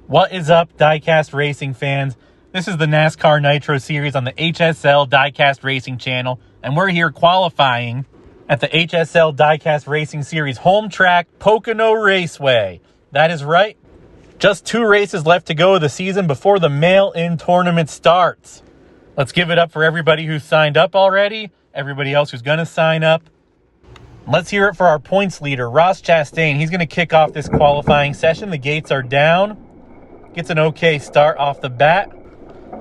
What is up, Diecast racing fans? This is the NASCAR Nitro Series on the HSL Diecast Racing channel, and we're here qualifying at the HSL Diecast Racing Series home track, Pocono Raceway. That is right. Just 2 races left to go of the season before the mail-in tournament starts. Let's give it up for everybody who's signed up already, everybody else who's going to sign up. Let's hear it for our points leader, Ross Chastain. He's going to kick off this qualifying session. The gates are down. Gets an okay start off the bat.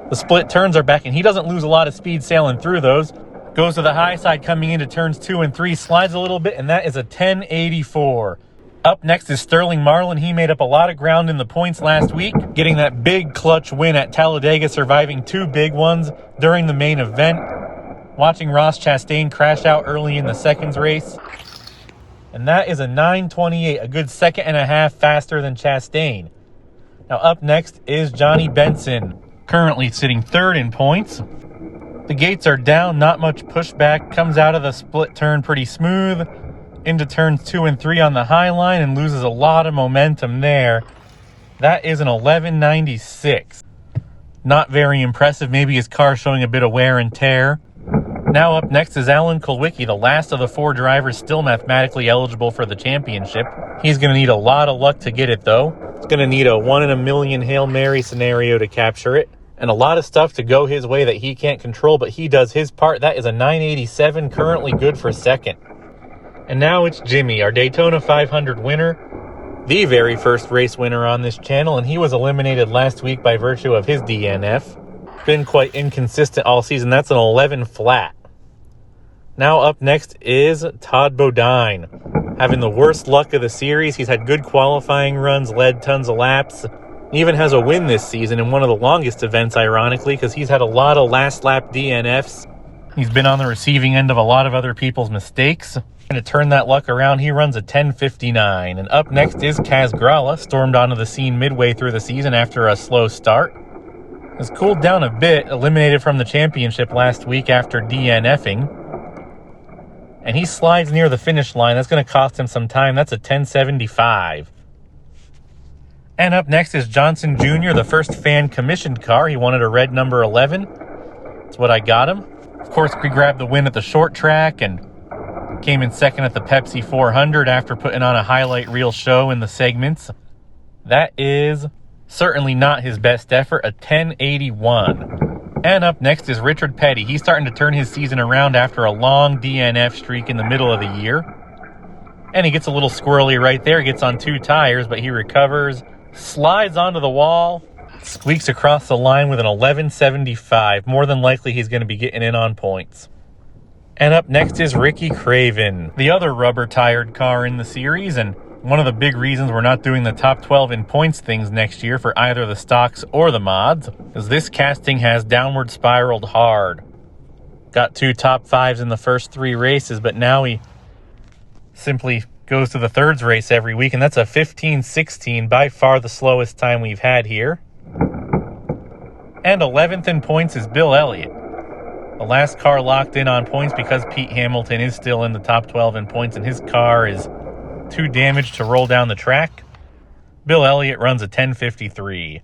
The split turns are back, and he doesn't lose a lot of speed sailing through those. Goes to the high side coming into turns 2 and 3, slides a little bit, and that is a 1084. Up next is Sterling Marlin. He made up a lot of ground in the points last week, getting that big clutch win at Talladega, surviving 2 big ones during the main event. Watching Ross Chastain crash out early in the seconds race. And that is a 928, a good second and a half faster than Chastain. Now up next is Johnny Benson, currently sitting 3rd in points. The gates are down, not much pushback, comes out of the split turn pretty smooth, into turns 2 and 3 on the high line and loses a lot of momentum there. That is an 1196. Not very impressive, maybe his car showing a bit of wear and tear. Now up next is Kulwicki, the last of the 4 drivers still mathematically eligible for the championship. He's going to need a lot of luck to get it, though. He's going to need a 1 in a million Hail Mary scenario to capture it. And a lot of stuff to go his way that he can't control, but he does his part. That is a 987, currently good for second. And now it's Jimmy, our Daytona 500 winner, the very first race winner on this channel, and he was eliminated last week by virtue of his DNF. Been quite inconsistent all season. That's an 11 flat. Now up next is Todd Bodine, having the worst luck of the series. He's had good qualifying runs, led tons of laps. He even has a win this season in one of the longest events, ironically, because he's had a lot of last lap DNFs. He's been on the receiving end of a lot of other people's mistakes. And to turn that luck around, he runs a 1059. And up next is Kaz Grala, stormed onto the scene midway through the season after a slow start. Has cooled down a bit, eliminated from the championship last week after DNFing. And he slides near the finish line. That's going to cost him some time. That's a 1075. And up next is Johnson Jr., the first fan commissioned car. He wanted a red number 11. That's what I got him. Of course, we grabbed the win at the short track and came in second at the Pepsi 400 after putting on a highlight reel show in the segments. That is certainly not his best effort, a 1081. And up next is Richard Petty. He's starting to turn his season around after a long DNF streak in the middle of the year. And he gets a little squirrely right there. Gets on 2 tires, but he recovers. Slides onto the wall. Squeaks across the line with an 1175. More than likely he's going to be getting in on points. And up next is Ricky Craven, the other rubber-tired car in the series, and one of the big reasons we're not doing the top 12 in points things next year for either the stocks or the mods is this casting has downward spiraled hard. Got 2 top 5s in the first 3 races, but now he simply goes to the 3rds race every week, and that's a 15:16, by far the slowest time we've had here. And 11th in points is Bill Elliott. The last car locked in on points because Pete Hamilton is still in the top 12 in points, and his car is too damaged to roll down the track. Bill Elliott runs a 1053.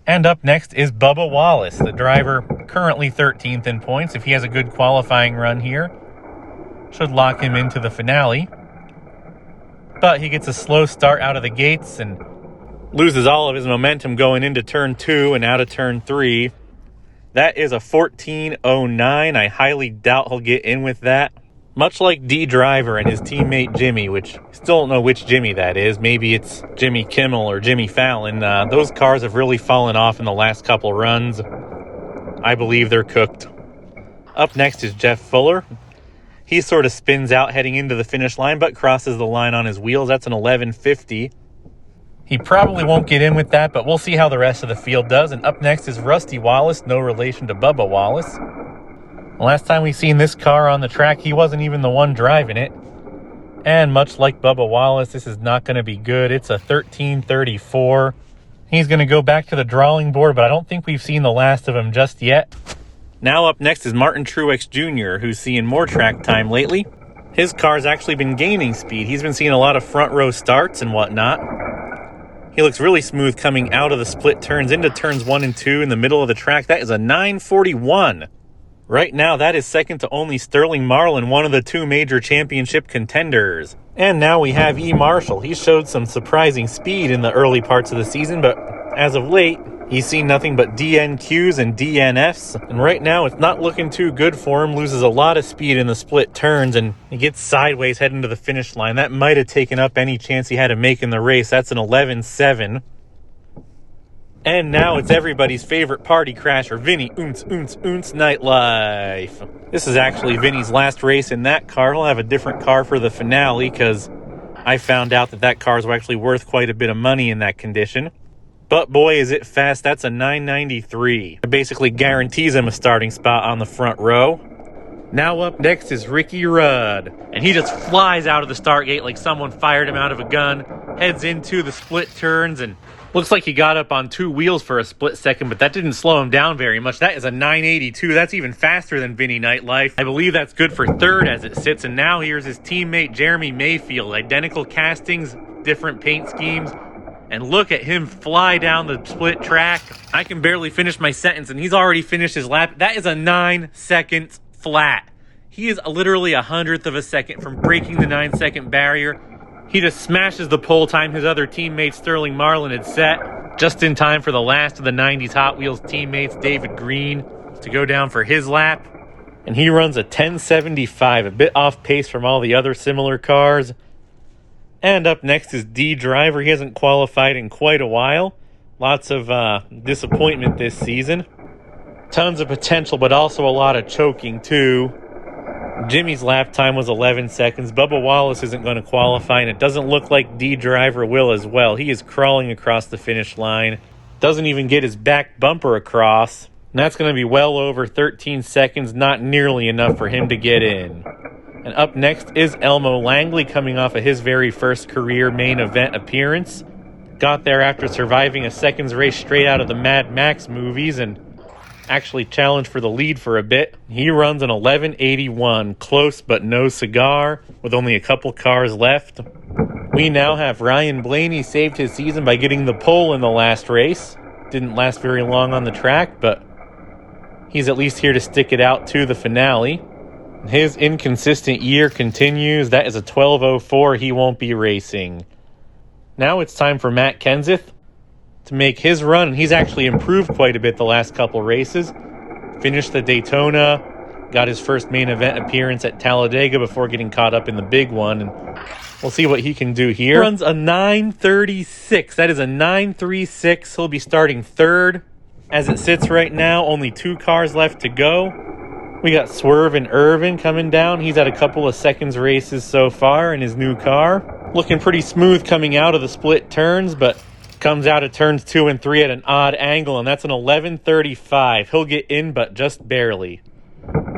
And up next is Bubba Wallace, the driver currently 13th in points. If he has a good qualifying run here, should lock him into the finale. But he gets a slow start out of the gates and loses all of his momentum going into turn 2 and out of turn 3. That is a 1409. I highly doubt he'll get in with that. Much like D Driver and his teammate Jimmy, which I still don't know which Jimmy that is. Maybe it's Jimmy Kimmel or Jimmy Fallon. Those cars have really fallen off in the last couple runs. I believe they're cooked. Up next is Jeff Fuller. He sort of spins out heading into the finish line, but crosses the line on his wheels. That's an 1150. He probably won't get in with that, but we'll see how the rest of the field does. And up next is Rusty Wallace, no relation to Bubba Wallace. The last time we seen this car on the track, he wasn't even the one driving it. And much like Bubba Wallace, this is not going to be good. It's a 1334. He's going to go back to the drawing board, but I don't think we've seen the last of him just yet. Now up next is Martin Truex Jr., who's seeing more track time lately. His car's actually been gaining speed. He's been seeing a lot of front row starts and whatnot. He looks really smooth coming out of the split turns into turns 1 and 2 in the middle of the track. That is a 941. Right now, that is second to only Sterling Marlin, one of the 2 major championship contenders. And now we have E. Marshall. He showed some surprising speed in the early parts of the season, but as of late, he's seen nothing but DNQs and DNFs. And right now, it's not looking too good for him. Loses a lot of speed in the split turns, and he gets sideways heading to the finish line. That might have taken up any chance he had of making the race. That's an 11-7. And now it's everybody's favorite party crasher, Vinny Oonce Nightlife. This is actually Vinny's last race in that car. He'll have a different car for the finale because I found out that car is actually worth quite a bit of money in that condition. But boy, is it fast. That's a 993. It basically guarantees him a starting spot on the front row. Now up next is Ricky Rudd. And he just flies out of the start gate like someone fired him out of a gun. Heads into the split turns and looks like he got up on 2 wheels for a split second, but that didn't slow him down very much. That is a 982. That's even faster than Vinny Nightlife. I believe that's good for third as it sits. And now here's his teammate Jeremy Mayfield. Identical castings, different paint schemes. And look at him fly down the split track. I can barely finish my sentence, and he's already finished his lap. That is a 9 seconds flat. He is literally 100th of a second from breaking the 9-second barrier. He just smashes the pole time his other teammate Sterling Marlin had set. Just in time for the last of the 90s Hot Wheels teammates, David Green, to go down for his lap. And he runs a 1075, a bit off pace from all the other similar cars. And up next is D Driver. He hasn't qualified in quite a while. Lots of disappointment this season. Tons of potential, but also a lot of choking, too. Jimmy's lap time was 11 seconds. Bubba Wallace isn't going to qualify, and it doesn't look like D Driver will as well. He is crawling across the finish line. Doesn't even get his back bumper across. And that's going to be well over 13 seconds, not nearly enough for him to get in. And up next is Elmo Langley, coming off of his very first career main event appearance. Got there after surviving a seconds race straight out of the Mad Max movies and actually challenged for the lead for a bit. He runs an 1181, close but no cigar, with only a couple cars left. We now have Ryan Blaney saved his season by getting the pole in the last race. Didn't last very long on the track, but he's at least here to stick it out to the finale. His inconsistent year continues. That is a 1204. He won't be racing. Now it's time for Matt Kenseth to make his run, and he's actually improved quite a bit the last couple races. Finished the Daytona, got his first main event appearance at Talladega before getting caught up in the big one, and we'll see what he can do here. He runs a 936. That is a 936. He'll be starting third. As it sits right now, only 2 cars left to go. We got Swerve and Irvin coming down. He's had a couple of seconds races so far in his new car. Looking pretty smooth coming out of the split turns, but comes out of turns 2 and 3 at an odd angle, and that's an 1135. He'll get in, but just barely.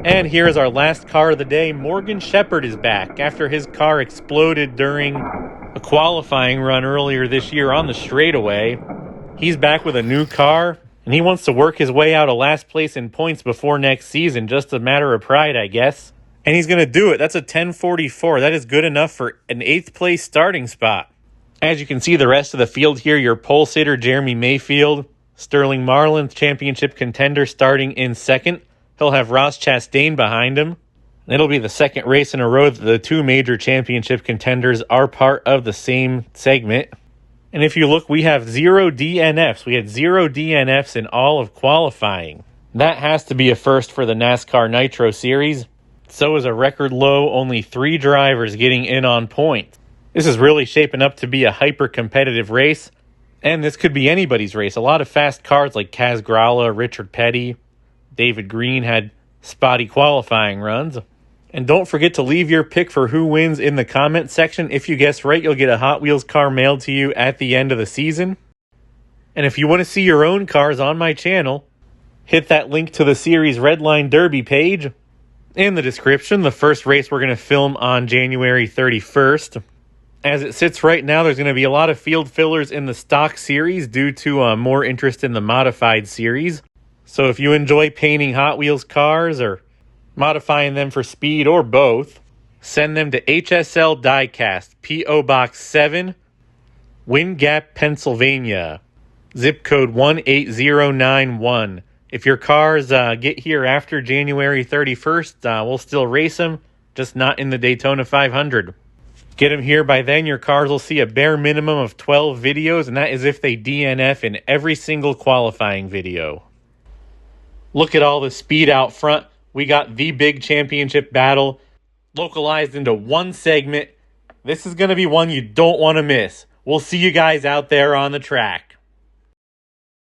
And here's our last car of the day. Morgan Shepherd is back after his car exploded during a qualifying run earlier this year on the straightaway. He's back with a new car, and he wants to work his way out of last place in points before next season. Just a matter of pride, I guess. And he's going to do it. That's a 1044. That is good enough for an 8th place starting spot. As you can see, the rest of the field here, your pole sitter, Jeremy Mayfield, Sterling Marlin, championship contender, starting in second. He'll have Ross Chastain behind him. It'll be the second race in a row that the 2 major championship contenders are part of the same segment. And if you look, we have 0 DNFs. We had 0 DNFs in all of qualifying. That has to be a first for the NASCAR Nitro Series. So is a record low, only 3 drivers getting in on points. This is really shaping up to be a hyper-competitive race, and this could be anybody's race. A lot of fast cars like Kaz Grala, Richard Petty, David Green had spotty qualifying runs. And don't forget to leave your pick for who wins in the comment section. If you guess right, you'll get a Hot Wheels car mailed to you at the end of the season. And if you want to see your own cars on my channel, hit that link to the series Redline Derby page in the description. The first race we're going to film on January 31st. As it sits right now, there's going to be a lot of field fillers in the stock series due to more interest in the modified series. So if you enjoy painting Hot Wheels cars or modifying them for speed or both, send them to HSL Diecast, P.O. Box 7, Wind Gap, Pennsylvania. Zip code 18091. If your cars get here after January 31st, we'll still race them, just not in the Daytona 500. Get them here by then, your cars will see a bare minimum of 12 videos, and that is if they DNF in every single qualifying video. Look at all the speed out front. We got the big championship battle localized into one segment. This is going to be one you don't want to miss. We'll see you guys out there on the track.